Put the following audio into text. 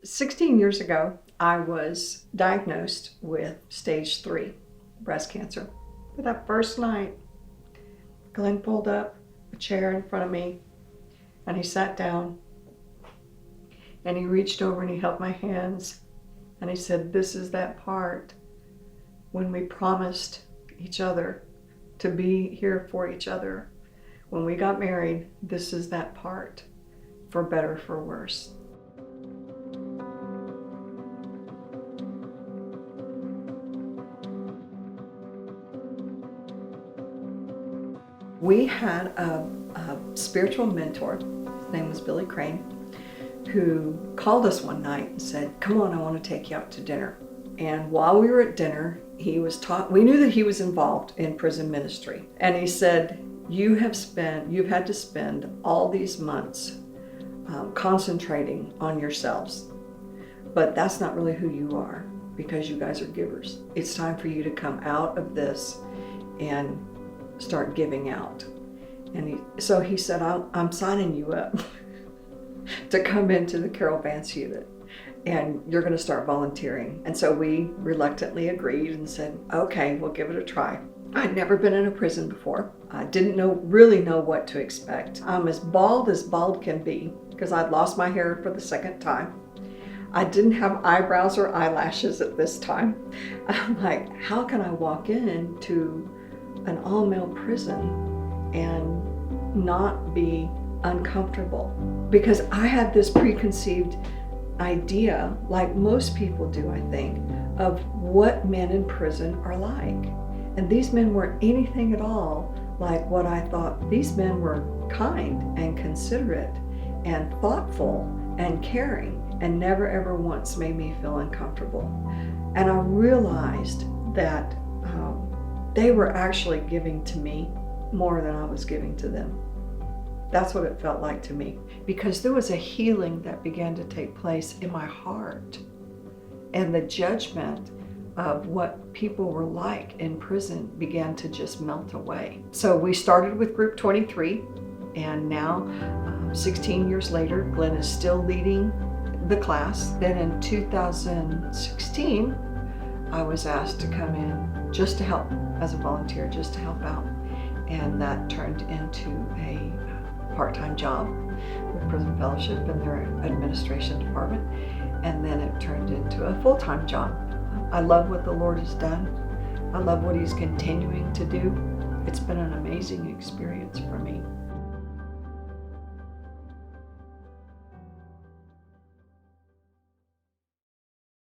16 years ago, I was diagnosed with stage 3 breast cancer. But that first night, Glenn pulled up a chair in front of me and he sat down and he reached over and he held my hands and he said, "This is that part when we promised each other to be here for each other. When we got married, this is that part, for better, for worse." We had a spiritual mentor, his name was Billy Crane, who called us one night and said, "Come on, I want to take you out to dinner." And while we were at dinner, we knew that he was involved in prison ministry. And he said, you've had to spend all these months concentrating on yourselves, but that's not really who you are, because you guys are givers. It's time for you to come out of this and start giving out. And so he said, I'm signing you up to come into the Carol Vance unit, and you're going to start volunteering. And so we reluctantly agreed and said, okay, we'll give it a try. I'd never been in a prison before. I didn't really know what to expect. I'm as bald can be, because I'd lost my hair for the second time. I didn't have eyebrows or eyelashes at this time. I'm like, how can I walk into an all-male prison and not be uncomfortable? Because I had this preconceived idea, like most people do, I think, of what men in prison are like. And these men weren't anything at all like what I thought. These men were kind and considerate and thoughtful and caring, and never ever once made me feel uncomfortable. And I realized that they were actually giving to me more than I was giving to them. That's what it felt like to me, because there was a healing that began to take place in my heart, and the judgment of what people were like in prison began to just melt away. So we started with Group 23, and now 16 years later, Glenn is still leading the class. Then in 2016, I was asked to come in just to help as a volunteer, just to help out. And that turned into a part-time job with Prison Fellowship in their administration department. And then it turned into a full-time job. I love what the Lord has done. I love what He's continuing to do. It's been an amazing experience for me.